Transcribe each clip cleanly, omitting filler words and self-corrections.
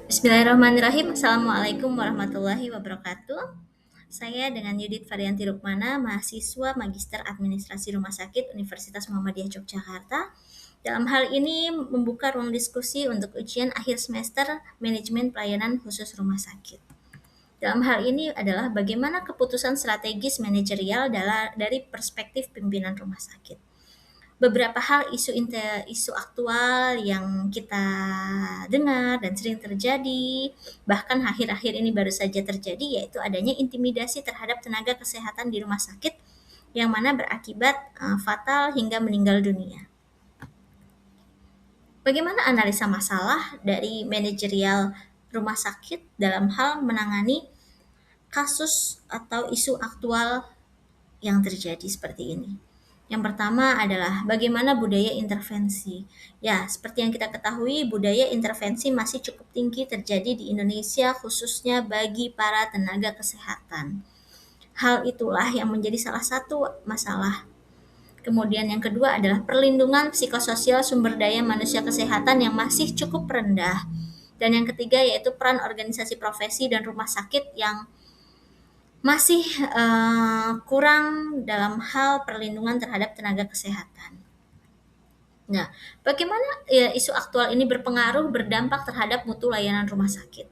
Bismillahirrahmanirrahim. Assalamualaikum warahmatullahi wabarakatuh. Saya dengan Yudit Varianti Rukmana, mahasiswa Magister Administrasi Rumah Sakit Universitas Muhammadiyah Yogyakarta. Dalam hal ini membuka ruang diskusi untuk ujian akhir semester Manajemen Pelayanan Khusus Rumah Sakit. Dalam hal ini adalah bagaimana keputusan strategis manajerial dari perspektif pimpinan rumah sakit. Beberapa hal isu aktual yang kita dengar dan sering terjadi, bahkan akhir-akhir ini baru saja terjadi, yaitu adanya intimidasi terhadap tenaga kesehatan di rumah sakit yang mana berakibat fatal hingga meninggal dunia. Bagaimana analisa masalah dari manajerial rumah sakit dalam hal menangani kasus atau isu aktual yang terjadi seperti ini? Yang pertama adalah bagaimana budaya intervensi. Ya, seperti yang kita ketahui, budaya intervensi masih cukup tinggi terjadi di Indonesia, khususnya bagi para tenaga kesehatan. Hal itulah yang menjadi salah satu masalah. Kemudian yang kedua adalah perlindungan psikososial sumber daya manusia kesehatan yang masih cukup rendah. Dan yang ketiga yaitu peran organisasi profesi dan rumah sakit yang masih kurang dalam hal perlindungan terhadap tenaga kesehatan. Nah, bagaimana isu aktual ini berdampak terhadap mutu layanan rumah sakit?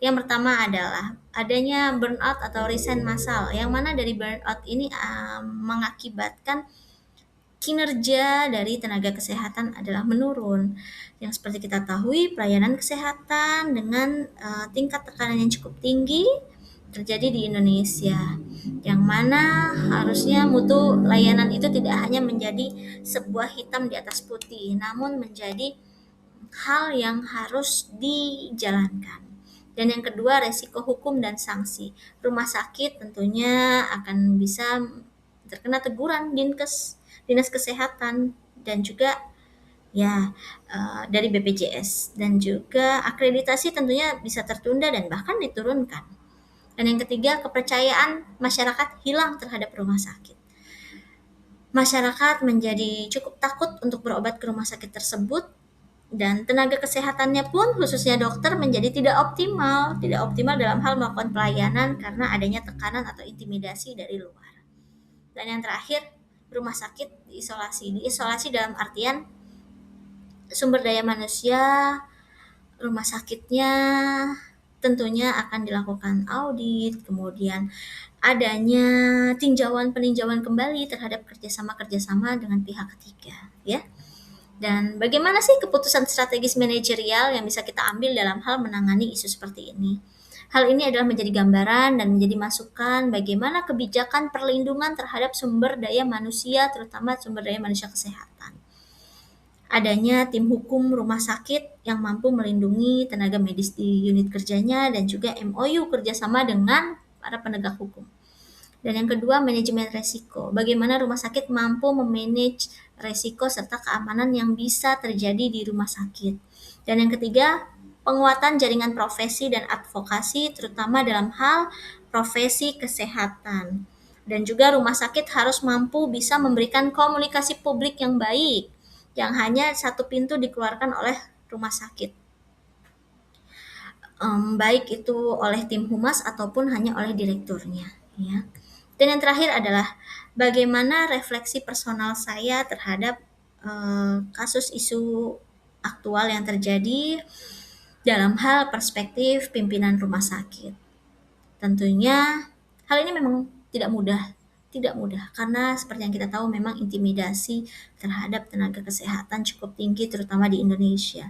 Yang pertama adalah adanya burnout atau resign massal, yang mana dari burnout ini mengakibatkan kinerja dari tenaga kesehatan adalah menurun. Yang seperti kita tahu, pelayanan kesehatan dengan tingkat tekanan yang cukup tinggi terjadi di Indonesia, yang mana harusnya mutu layanan itu tidak hanya menjadi sebuah hitam di atas putih, namun menjadi hal yang harus dijalankan. Dan yang kedua, resiko hukum dan sanksi. Rumah sakit tentunya akan bisa terkena teguran Dinas Kesehatan dan juga dari BPJS, dan juga akreditasi tentunya bisa tertunda dan bahkan diturunkan. Dan yang ketiga, kepercayaan masyarakat hilang terhadap rumah sakit. Masyarakat menjadi cukup takut untuk berobat ke rumah sakit tersebut, dan tenaga kesehatannya pun khususnya dokter menjadi tidak optimal dalam hal melakukan pelayanan karena adanya tekanan atau intimidasi dari luar. Dan yang terakhir, rumah sakit diisolasi dalam artian sumber daya manusia rumah sakitnya tentunya akan dilakukan audit, kemudian adanya peninjauan kembali terhadap kerjasama dengan pihak ketiga, ya. Dan bagaimana sih keputusan strategis manajerial yang bisa kita ambil dalam hal menangani isu seperti ini? Hal ini adalah menjadi gambaran dan menjadi masukan bagaimana kebijakan perlindungan terhadap sumber daya manusia, terutama sumber daya manusia kesehatan. Adanya tim hukum rumah sakit yang mampu melindungi tenaga medis di unit kerjanya, dan juga MOU kerjasama dengan para penegak hukum. Dan yang kedua, manajemen resiko. Bagaimana rumah sakit mampu memanage resiko serta keamanan yang bisa terjadi di rumah sakit. Dan yang ketiga, penguatan jaringan profesi dan advokasi, terutama dalam hal profesi kesehatan. Dan juga rumah sakit harus mampu bisa memberikan komunikasi publik yang baik, yang hanya satu pintu dikeluarkan oleh rumah sakit. Baik itu oleh tim humas ataupun hanya oleh direkturnya, ya. Dan yang terakhir adalah bagaimana refleksi personal saya terhadap kasus isu aktual yang terjadi dalam hal perspektif pimpinan rumah sakit. Tentunya hal ini memang tidak mudah karena seperti yang kita tahu memang intimidasi terhadap tenaga kesehatan cukup tinggi terutama di Indonesia.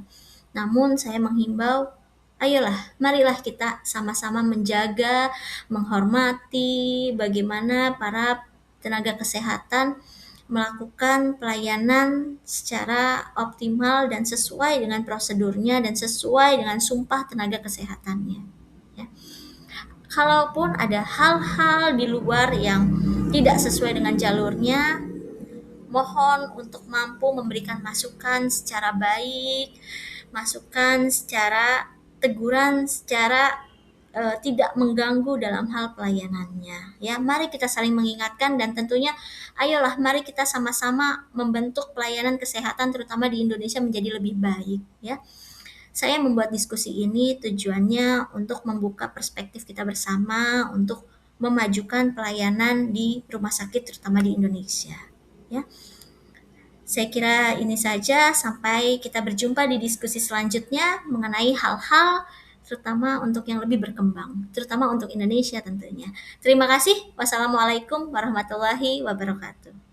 Namun saya menghimbau, ayolah, marilah kita sama-sama menjaga, menghormati bagaimana para tenaga kesehatan melakukan pelayanan secara optimal dan sesuai dengan prosedurnya dan sesuai dengan sumpah tenaga kesehatannya, ya. Kalaupun ada hal-hal di luar yang tidak sesuai dengan jalurnya, mohon untuk mampu memberikan masukan secara baik, masukan secara teguran secara tidak mengganggu dalam hal pelayanannya, ya. Mari kita saling mengingatkan, dan tentunya ayolah mari kita sama-sama membentuk pelayanan kesehatan terutama di Indonesia menjadi lebih baik, ya. Saya membuat diskusi ini tujuannya untuk membuka perspektif kita bersama untuk memajukan pelayanan di rumah sakit terutama di Indonesia. Ya, saya kira ini saja, sampai kita berjumpa di diskusi selanjutnya mengenai hal-hal terutama untuk yang lebih berkembang, terutama untuk Indonesia tentunya. Terima kasih. Wassalamualaikum warahmatullahi wabarakatuh.